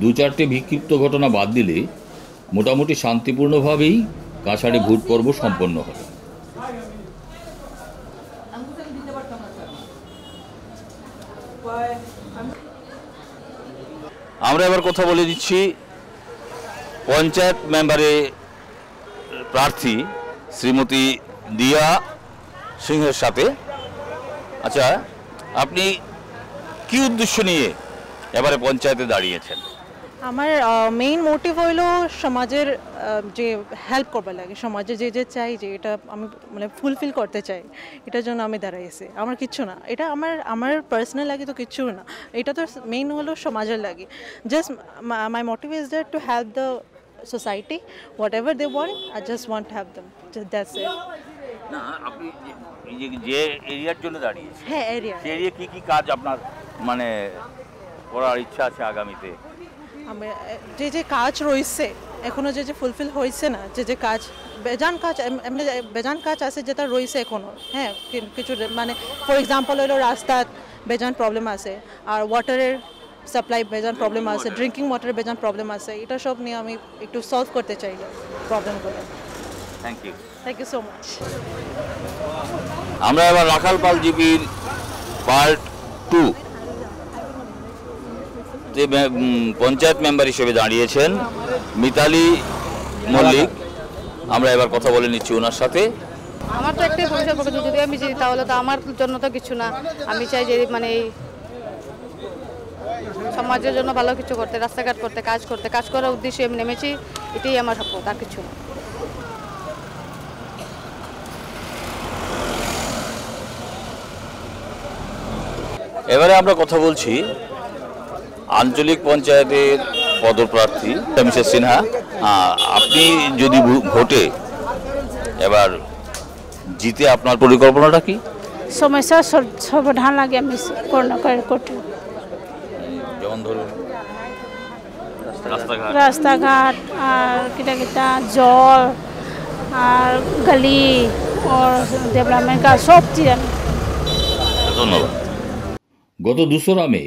দু চারটে বিক্ষিপ্ত ঘটনা বাদ দিলে মোটামুটি শান্তিপূর্ণভাবেই কাছাড়ে ভোট পর্ব সম্পন্ন হবে। আমরা এবার কথা বলে দিচ্ছি পঞ্চায়েত মেম্বারে প্রার্থী শ্রীমতী দিয়া সিংহের সাথে। আচ্ছা, আপনি কি উদ্দেশ্য নিয়ে এবারে পঞ্চায়েতে দাঁড়িয়েছেন? আমার মেইন মোটিভ হইলো সমাজের যে হেল্প করবার লাগে, সমাজে যে যে চাই যে এটা আমি মানে ফুলফিল করতে চাই, এটার জন্য আমি দাঁড়াইছি। আমার কিচ্ছু না, এটা আমার পার্সোনাল লাগে তো কিচ্ছু না, এটা তো মেইন হলো সমাজের লাগে। Just my motive is that to help the society, whatever they want, I just want to help them, that's it. না, আপনি যে এরিয়ার জন্য দাঁড়িয়েছেন, হ্যাঁ এরিয়া, সেই এরিয়া কি কাজ আপনার মানে করার ইচ্ছা আছে আগামীতে? আমি যে যে কাজ রয়েছে এখনো যে ফুলফিল হয়েছে না, যে কাজ এমনি বেজান কাজ আছে যেটা রয়েছে এখনো। হ্যাঁ, কিছু মানে ফর এক্সাম্পল হলো রাস্তার বেজান প্রবলেম আছে, আর ওয়াটারের সাপ্লাই বেজান প্রবলেম আছে, ড্রিঙ্কিং ওয়াটারের বেজান প্রবলেম আছে, এটা সব নিয়ে আমি একটু সলভ করতে চাই প্রবলেমগুলো। Thank you so much. আমরা এবার রাখালপাল জিপির পার্ট 2 যে পঞ্চায়েত মেম্বার হিসেবে দাঁড়িয়েছেন মিতালি মল্লিক, আমরা এবার কথা বলে নিচ্ছি ওনার সাথে। আমার তো একটাই ভবিষ্যৎ প্রকল্প, যদি আমি জিতি তাহলে তো আমার জন্য তো কিছু না। আমি চাই যে মানে এই সমাজের জন্য ভালো কিছু করতে, রাস্তাঘাট করতে, কাজ করার উদ্দেশ্যে আমি নেমেছি। এটাই আমার স্বপ্ন, তার কিছু না। এবারে আমরা কথা বলছি আঞ্চলিক পঞ্চায়েতের পদপ্রার্থী মিসেস সিনহা। আপনি যদি ভোটে এবার জিতে আপনার পরিকল্পনাটা কি? সমস্যা সমাধান লাগে আমি করতে, যেমন ধরুন রাস্তাঘাট আর কিটা জল আর গলি और डेवलपमेंट का सब चीज। ধন্যবাদ। গত 2 মে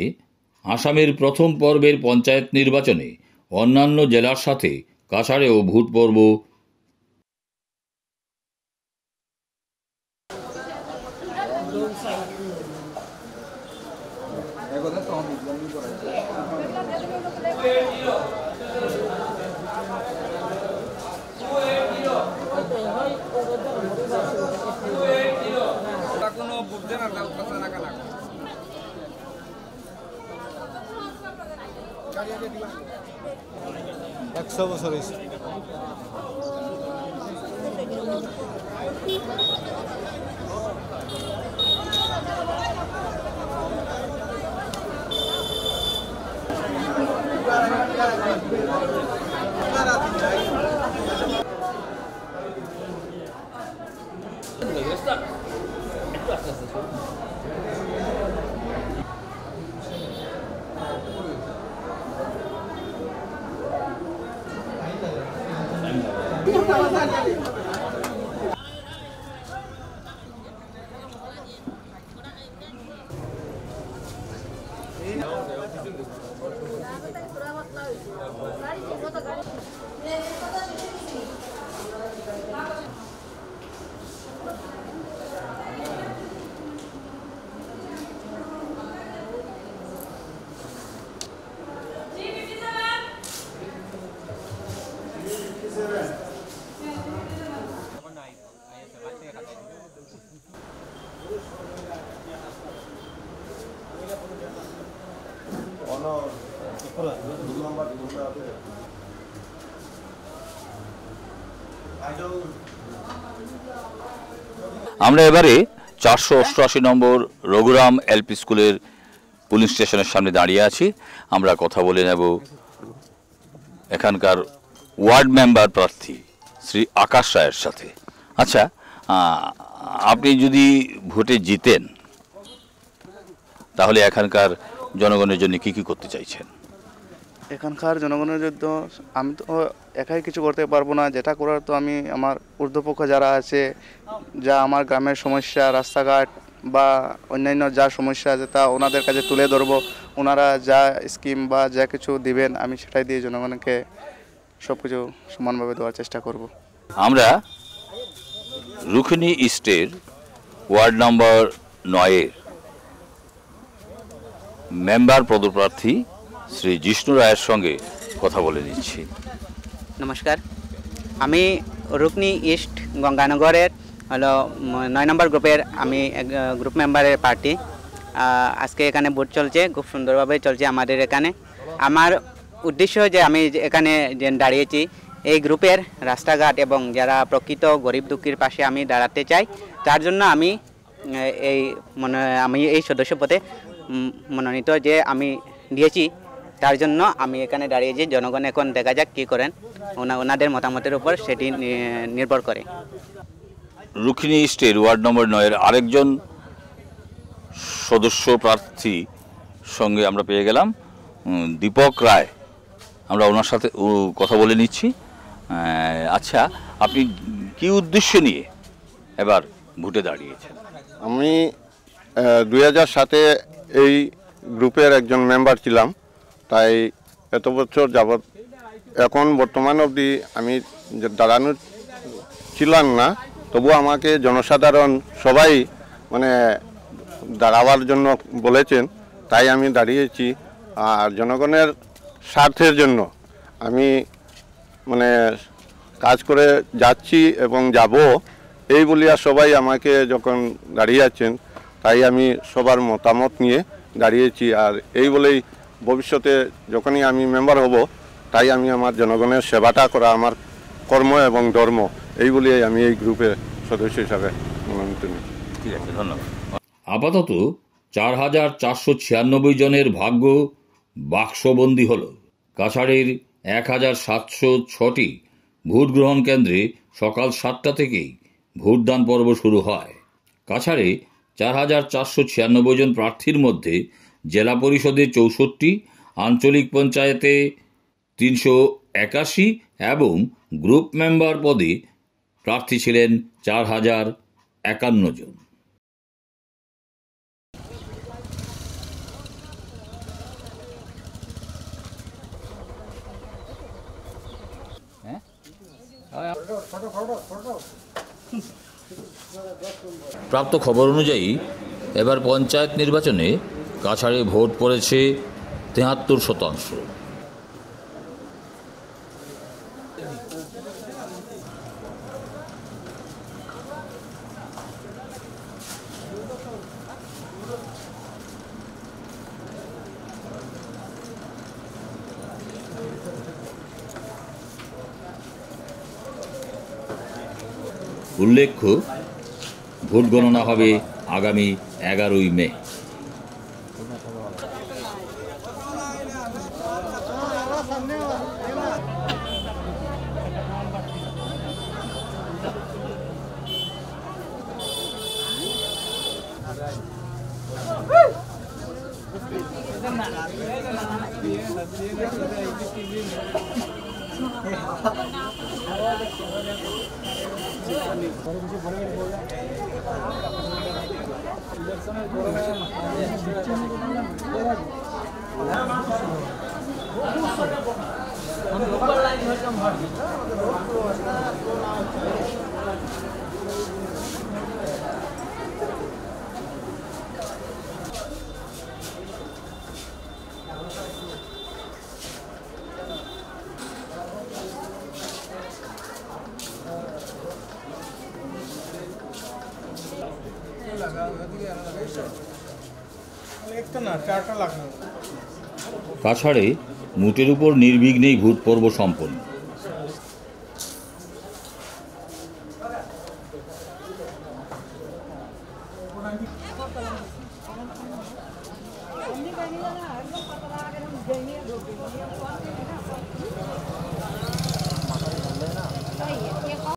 আসামের প্রথম পর্বের পঞ্চায়েত নির্বাচনে অন্যান্য জেলার সাথে কাছাড়েও ভোট পর্ব বছর হয়েছে। আমরা এবারে 488 নম্বর রঘুরাম এলপি স্কুলের পুলিশ স্টেশনের সামনে দাঁড়িয়ে আছি। আমরা কথা বলে নেব এখানকার ওয়ার্ড মেম্বার প্রার্থী শ্রী আকাশ রায়ের সাথে। আচ্ছা, আপনি যদি ভোটে জিতেন তাহলে এখানকার জনগণের জন্য কি কি করতে চাইছেন? এখানকার জনগণের জন্য আমি তো একাই কিছু করতে পারবো না, যেটা করার তো আমি আমার ঊর্ধ্বপক্ষ যারা আছে, যা আমার গ্রামের সমস্যা, রাস্তাঘাট বা অন্যান্য যা সমস্যা আছে তা ওনাদের কাছে তুলে ধরবো। ওনারা যা স্কিম বা যা কিছু দিবেন আমি সেটাই দিয়ে জনগণকে সব কিছু সমানভাবে দেওয়ার চেষ্টা করব। আমরা রুকনি ইস্টের ওয়ার্ড নম্বর 9-এর মেম্বার পদপ্রার্থী শ্রী জিষ্ণু রায়ের সঙ্গে কথা বলে নিচ্ছি। নমস্কার, আমি রুকনি ইস্ট গঙ্গানগরের হলো 9 নম্বর গ্রুপের আমি গ্রুপ মেম্বারের পার্টি। আজকে এখানে ভোট চলছে, খুব সুন্দরভাবে চলছে আমাদের এখানে। আমার উদ্দেশ্য যে আমি এখানে যে দাঁড়িয়েছি এই গ্রুপের রাস্তাঘাট এবং যারা প্রকৃত গরিব দুঃখীর পাশে আমি দাঁড়াতে চাই, তার জন্য আমি এই সদস্য পদে মনোনীত যে আমি দিয়েছি, তার জন্য আমি এখানে দাঁড়িয়েছি। জনগণ এখন দেখা যাক কী করেন, ওনাদের মতামতের উপর সেটি নির্ভর করে। রুকনি ইস্টের ওয়ার্ড নম্বর 9-এর আরেকজন সদস্য প্রার্থী সঙ্গে আমরা পেয়ে গেলাম দীপক রায়। আমরা ওনার সাথে কথা বলে নিচ্ছি। আচ্ছা, আপনি কি উদ্দেশ্য নিয়ে এবার ভোটে দাঁড়িয়েছেন? আমি 2007-এ এই গ্রুপের একজন মেম্বার ছিলাম, তাই এত বছর যাবৎ এখন বর্তমান অবধি আমি দাঁড়ানো ছিলাম না, তবু আমাকে জনসাধারণ সবাই দাঁড়াবার জন্য বলেছেন, তাই আমি দাঁড়িয়েছি। আর জনগণের স্বার্থের জন্য আমি কাজ করে যাচ্ছি এবং যাব, এই বলিয়া সবাই আমাকে যখন দাঁড়িয়ে আছেন, তাই আমি সবার মতামত নিয়ে দাঁড়িয়েছি। আর এই বলেই ভবিষ্যতে যখনই আমি মেম্বার হব, তাই আমি আমার জনগণের সেবাটা করা আমার কর্ম এবং ধর্ম, এই বলেই আমি এই গ্রুপের সদস্য হিসাবে মনোনীত নিই। ঠিক আছে, ধন্যবাদ। আপাতত 4,496 জনের ভাগ্য বাক্সবন্দি হল। কাছাড়ের 1,706টি ভোট গ্রহণ কেন্দ্রে সকাল 7টা থেকেই ভোটদান পর্ব শুরু হয়। কাছাড়ে 4,496 জন প্রার্থীর মধ্যে জেলা পরিষদে 64, আঞ্চলিক পঞ্চায়েতে 381 এবং গ্রুপ মেম্বার পদে প্রার্থী ছিলেন 4,051 জন। প্রাপ্ত খবর অনুযায়ী এবার পঞ্চায়েত নির্বাচনে কাছাড়ে ভোট পড়েছে 73%। উল্লেখ্য, ভোট গণনা হবে আগামী 11ই মে। কাছাড়ে মোটের উপর নির্বিঘ্নেই ভোট পর্ব সম্পন্ন।